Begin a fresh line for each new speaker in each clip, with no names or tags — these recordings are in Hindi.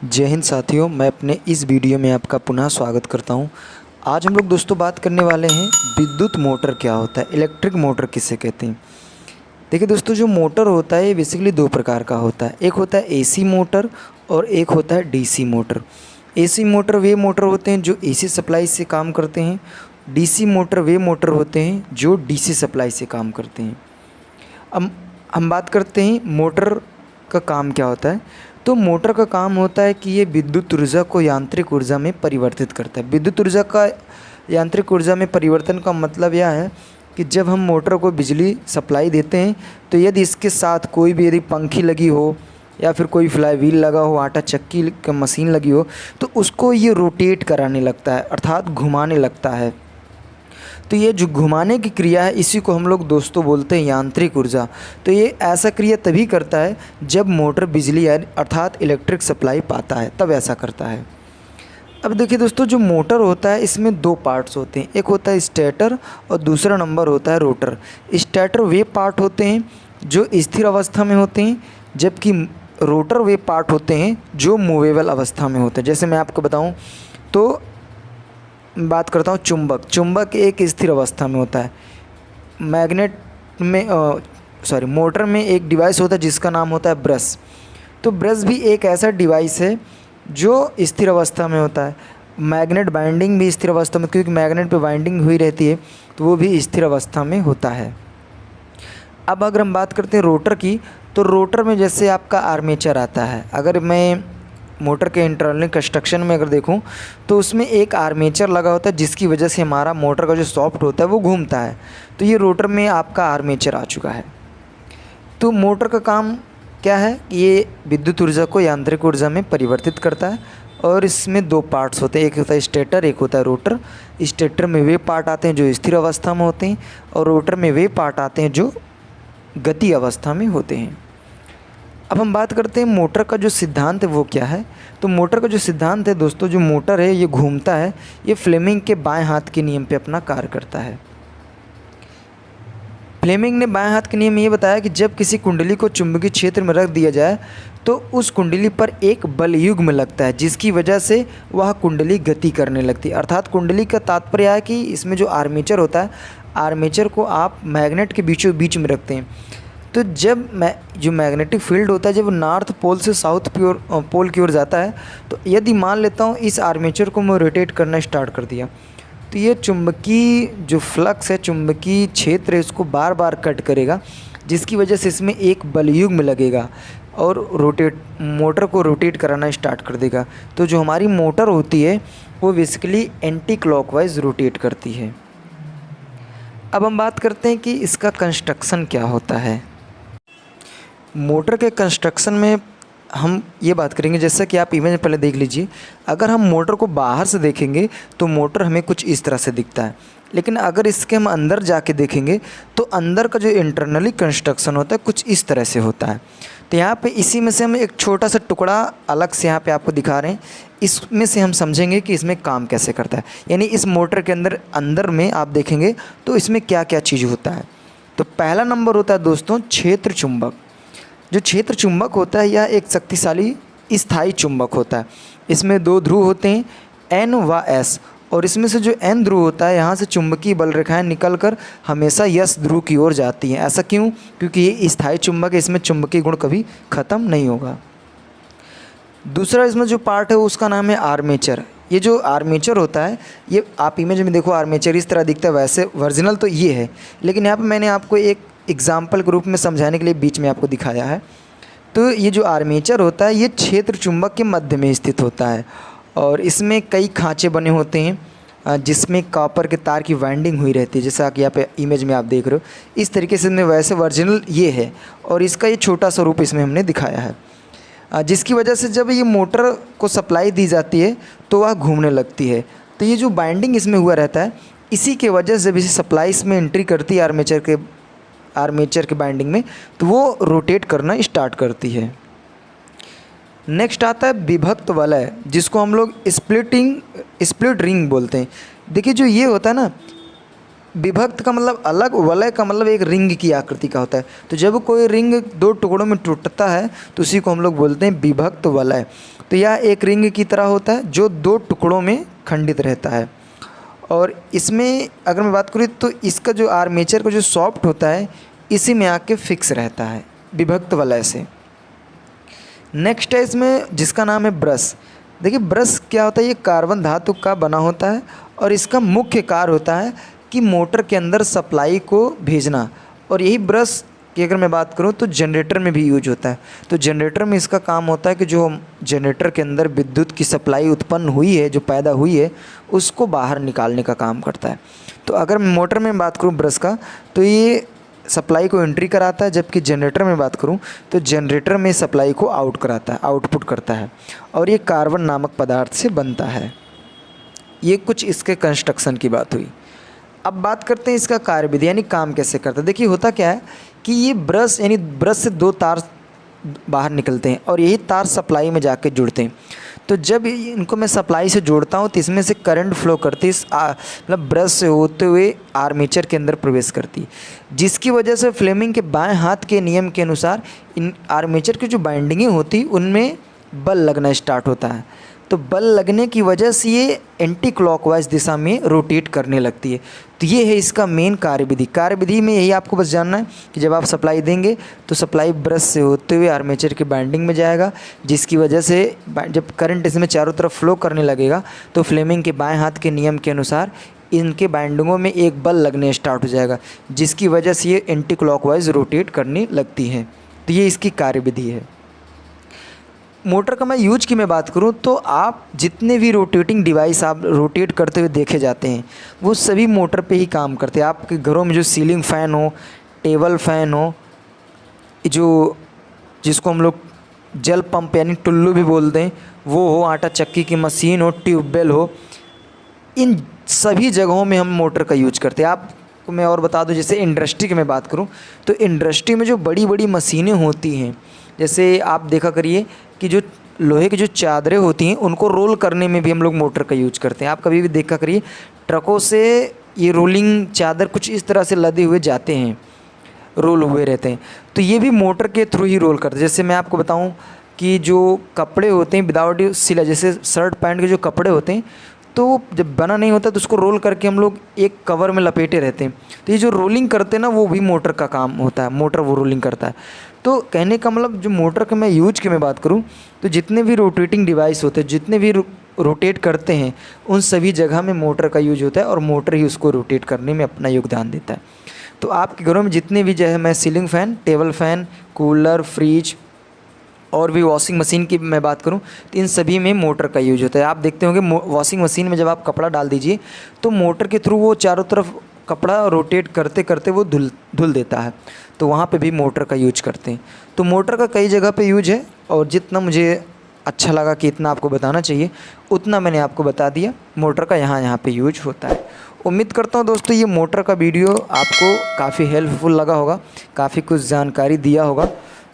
जय हिंद साथियों, मैं अपने इस वीडियो में आपका पुनः स्वागत करता हूं। आज हम लोग दोस्तों बात करने वाले हैं विद्युत मोटर क्या होता है, इलेक्ट्रिक मोटर किसे कहते हैं। देखिए दोस्तों, जो मोटर होता है ये बेसिकली दो प्रकार का होता है। एक होता है एसी मोटर और एक होता है DC motor. AC motor way motor होते हैं जो एसी सप्लाई से काम करते हैं। डीसी मोटर वे मोटर होते हैं जो डीसी सप्लाई से काम करते हैं। अब हम बात करते हैं मोटर का काम क्या होता है। तो मोटर का काम होता है कि ये विद्युत ऊर्जा को यांत्रिक ऊर्जा में परिवर्तित करता है। विद्युत ऊर्जा का यांत्रिक ऊर्जा में परिवर्तन का मतलब यह है कि जब हम मोटर को बिजली सप्लाई देते हैं तो यदि इसके साथ कोई भी यदि पंखी लगी हो या फिर कोई फ्लाई व्हील लगा हो, आटा चक्की का मशीन लगी हो, तो उसको ये रोटेट कराने लगता है, अर्थात घुमाने लगता है। तो ये जो घुमाने की क्रिया है इसी को हम लोग दोस्तों बोलते हैं यांत्रिक ऊर्जा। तो ये ऐसा क्रिया तभी करता है जब मोटर बिजली अर्थात इलेक्ट्रिक सप्लाई पाता है, तब ऐसा करता है। अब देखिए दोस्तों, जो मोटर होता है इसमें दो पार्ट्स होते हैं, एक होता है स्टेटर और दूसरा नंबर होता है रोटर। स्टेटर वे पार्ट होते हैं जो स्थिर अवस्था में होते हैं, जबकि रोटर वे पार्ट होते हैं जो मूवेबल अवस्था में होते हैं। जैसे मैं आपको बताऊँ तो बात करता हूँ चुंबक। चुंबक एक स्थिर अवस्था में होता है। मैग्नेट में मोटर में एक डिवाइस होता है जिसका नाम होता है ब्रश। तो ब्रश भी एक ऐसा डिवाइस है जो स्थिर अवस्था में होता है। मैग्नेट बाइंडिंग भी स्थिर अवस्था में, क्योंकि मैग्नेट पे बाइंडिंग हुई रहती है तो वो भी स्थिर अवस्था में होता है। अब अगर हम बात करते हैं रोटर की, तो रोटर में जैसे आपका आर्मेचर आता है। अगर मैं मोटर के इंटरनल कंस्ट्रक्शन में अगर देखूं तो उसमें एक आर्मेचर लगा होता है जिसकी वजह से हमारा मोटर का जो सॉफ्ट होता है वो घूमता है। तो ये रोटर में आपका आर्मेचर आ चुका है। तो मोटर का काम क्या है, ये विद्युत ऊर्जा को यांत्रिक ऊर्जा में परिवर्तित करता है। और इसमें दो पार्ट्स होते हैं, एक होता है स्टेटर, एक होता है रोटर। स्टेटर में वे पार्ट आते हैं जो स्थिर अवस्था में होते हैं और रोटर में वे पार्ट आते हैं जो गति अवस्था में होते हैं। अब हम बात करते हैं मोटर का जो सिद्धांत है वो क्या है। तो मोटर का जो सिद्धांत है दोस्तों, जो मोटर है ये घूमता है, ये फ्लेमिंग के बाएं हाथ के नियम पे अपना कार्य करता है। फ्लेमिंग ने बाएं हाथ के नियम में ये बताया कि जब किसी कुंडली को चुंबकीय क्षेत्र में रख दिया जाए तो उस कुंडली पर एक बल युग्म लगता है जिसकी वजह से वह कुंडली गति करने लगती है। अर्थात कुंडली का तात्पर्य है कि इसमें जो आर्मेचर होता है, आर्मेचर को आप मैग्नेट के बीचों बीच में रखते हैं। तो जब जो मैग्नेटिक फील्ड होता है जब नॉर्थ पोल से साउथ पोल की ओर जाता है, तो यदि मान लेता हूँ इस आर्मेचर को मैं रोटेट करना स्टार्ट कर दिया, तो ये चुंबकीय जो फ्लक्स है, चुंबकीय क्षेत्र है, इसको बार बार कट करेगा, जिसकी वजह से इसमें एक बलयुग्म लगेगा और मोटर को रोटेट कराना स्टार्ट कर देगा। तो जो हमारी मोटर होती है वो बेसिकली एंटी क्लॉकवाइज रोटेट करती है। अब हम बात करते हैं कि इसका कंस्ट्रक्शन क्या होता है। मोटर के कंस्ट्रक्शन में हम ये बात करेंगे, जैसा कि आप इमेज पहले देख लीजिए। अगर हम मोटर को बाहर से देखेंगे तो मोटर हमें कुछ इस तरह से दिखता है, लेकिन अगर इसके हम अंदर जाके देखेंगे तो अंदर का जो इंटरनली कंस्ट्रक्शन होता है कुछ इस तरह से होता है। तो यहाँ पे इसी में से हम एक छोटा सा टुकड़ा अलग से यहाँ पे आपको दिखा रहे हैं, इसमें से हम समझेंगे कि इसमें काम कैसे करता है। यानी इस मोटर के अंदर में आप देखेंगे तो इसमें क्या क्या चीज़ होता है। तो पहला नंबर होता है दोस्तों क्षेत्र चुंबक। जो क्षेत्र चुंबक होता है यह एक शक्तिशाली स्थायी चुंबक होता है। इसमें दो ध्रुव होते हैं, N व S, और इसमें से जो N ध्रुव होता है यहाँ से चुंबकीय बल रेखाएं निकलकर हमेशा S ध्रुव की ओर जाती हैं। ऐसा क्यों? क्योंकि ये स्थायी चुंबक है, इसमें चुंबकीय गुण कभी ख़त्म नहीं होगा। दूसरा इसमें जो पार्ट है उसका नाम है आर्मेचर। ये जो आर्मेचर होता है, ये आप इमेज में देखो आर्मेचर इस तरह दिखता है, वैसे ओरिजिनल तो ये है, लेकिन यहाँ पर मैंने आपको एक एग्जाम्पल के रूप में समझाने के लिए बीच में आपको दिखाया है। तो ये जो आर्मेचर होता है ये क्षेत्र चुंबक के मध्य में स्थित होता है और इसमें कई खांचे बने होते हैं जिसमें कॉपर के तार की वाइंडिंग हुई रहती है, जैसा कि यहाँ पे इमेज में आप देख रहे हो। इस तरीके से इसमें वैसे ओरिजिनल ये है और इसका ये छोटा सा रूप इसमें हमने दिखाया है, जिसकी वजह से जब ये मोटर को सप्लाई दी जाती है तो वह घूमने लगती है। तो ये जो बाइंडिंग इसमें हुआ रहता है, इसी के वजह से जब इसे सप्लाई इसमें एंट्री करती है आर्मेचर के बाइंडिंग में, तो वो रोटेट करना स्टार्ट करती है। नेक्स्ट आता है विभक्त वलय, जिसको हम लोग स्प्लिट रिंग बोलते हैं। देखिए जो ये होता है ना, विभक्त का मतलब अलग, वलय का मतलब एक रिंग की आकृति का होता है। तो जब कोई रिंग दो टुकड़ों में टूटता है तो उसी को हम लोग बोलते हैं विभक्त वलय। तो यह एक रिंग की तरह होता है जो 2 टुकड़ों में खंडित रहता है। और इसमें अगर मैं बात करूँ तो इसका जो आर्मेचर का जो सॉफ्ट होता है इसी में आके फिक्स रहता है विभक्त वलय से। नेक्स्ट है इसमें जिसका नाम है ब्रश। देखिए ब्रश क्या होता है, ये कार्बन धातु का बना होता है और इसका मुख्य कार्य होता है कि मोटर के अंदर सप्लाई को भेजना। और यही ब्रश की अगर मैं बात करूं तो जनरेटर में भी यूज होता है। तो जनरेटर में इसका काम होता है कि जो जनरेटर के अंदर विद्युत की सप्लाई उत्पन्न हुई है, जो पैदा हुई है, उसको बाहर निकालने का काम करता है। तो अगर मोटर में बात करूं ब्रश का तो ये सप्लाई को एंट्री कराता है, जबकि जनरेटर में बात करूं तो जनरेटर में सप्लाई को आउट कराता है, आउटपुट करता है। और ये कार्बन नामक पदार्थ से बनता है। ये कुछ इसके कंस्ट्रक्शन की बात हुई। अब बात करते हैं इसका कार्यविधि यानी काम कैसे करता है। देखिए होता क्या है कि ये ब्रश यानी ब्रश से 2 तार बाहर निकलते हैं और यही तार सप्लाई में जाके जुड़ते हैं। तो जब इनको मैं सप्लाई से जोड़ता हूँ तो इसमें से करंट फ्लो करती है, मतलब ब्रश से होते हुए आर्मेचर के अंदर प्रवेश करती है, जिसकी वजह से फ्लेमिंग के बाएं हाथ के नियम के अनुसार इन आर्मेचर की जो बाइंडिंगें होती उनमें बल लगना स्टार्ट होता है। तो बल लगने की वजह से ये एंटी क्लॉकवाइज दिशा में रोटेट करने लगती है। तो ये है इसका मेन कार्यविधि। कार्यविधि में यही आपको बस जानना है कि जब आप सप्लाई देंगे तो सप्लाई ब्रश से होते हुए आर्मेचर की बाइंडिंग में जाएगा, जिसकी वजह से जब करंट इसमें चारों तरफ फ्लो करने लगेगा तो फ्लेमिंग के बाएं हाथ के नियम के अनुसार इनके बाइंडिंगों में एक बल लगने स्टार्ट हो जाएगा, जिसकी वजह से ये एंटी क्लॉकवाइज रोटेट करने लगती है। तो ये इसकी कार्यविधि है। मोटर का मैं यूज की मैं बात करूं तो आप जितने भी रोटेटिंग डिवाइस आप रोटेट करते हुए देखे जाते हैं वो सभी मोटर पे ही काम करते हैं। आपके घरों में जो सीलिंग फ़ैन हो, टेबल फ़ैन हो, जो जिसको हम लोग जल पंप यानी टुल्लू भी बोलते हैं वो हो, आटा चक्की की मशीन हो, ट्यूबवेल हो, इन सभी जगहों में हम मोटर का यूज करते हैं। आपको मैं और बता दूं, जैसे इंडस्ट्री की मैं बात करूं तो इंडस्ट्री में जो बड़ी बड़ी मशीनें होती हैं, जैसे आप देखा करिए कि जो लोहे की जो चादरें होती हैं उनको रोल करने में भी हम लोग मोटर का यूज करते हैं। आप कभी भी देखा करिए ट्रकों से ये रोलिंग चादर कुछ इस तरह से लदे हुए जाते हैं, रोल हुए रहते हैं, तो ये भी मोटर के थ्रू ही रोल करते हैं। जैसे मैं आपको बताऊं कि जो कपड़े होते हैं विदाउट सिला, जैसे शर्ट पैंट के जो कपड़े होते हैं तो जब बना नहीं होता तो उसको रोल करके हम लोग एक कवर में लपेटे रहते हैं। तो ये जो रोलिंग करते हैं ना वो भी मोटर का काम होता है, मोटर वो रोलिंग करता है। तो कहने का मतलब जो मोटर का मैं यूज की मैं बात करूं तो जितने भी रोटेटिंग डिवाइस होते हैं, जितने भी रोटेट करते हैं, उन सभी जगह में मोटर का यूज होता है और मोटर ही उसको रोटेट करने में अपना योगदान देता है। तो आपके घरों में जितने भी जो है, मैं ceiling fan, table fan, cooler, fridge और भी वॉशिंग मशीन की मैं बात करूं तो इन सभी में मोटर का यूज होता है। आप देखते होंगे वॉशिंग मशीन में जब आप कपड़ा डाल दीजिए तो मोटर के थ्रू वो चारों तरफ कपड़ा रोटेट करते करते वो धुल देता है, तो वहाँ पे भी मोटर का यूज करते हैं। तो मोटर का कई जगह पे यूज है और जितना मुझे अच्छा लगा कि इतना आपको बताना चाहिए उतना मैंने आपको बता दिया। मोटर का यहाँ पे यूज होता है। उम्मीद करता हूँ दोस्तों ये मोटर का वीडियो आपको काफ़ी हेल्पफुल लगा होगा, काफ़ी कुछ जानकारी दिया होगा।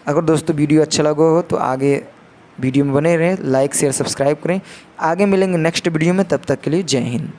अगर दोस्तों वीडियो अच्छा लगा हो तो आगे वीडियो में बने रहें, लाइक शेयर सब्सक्राइब करें। आगे मिलेंगे नेक्स्ट वीडियो में, तब तक के लिए जय हिंद।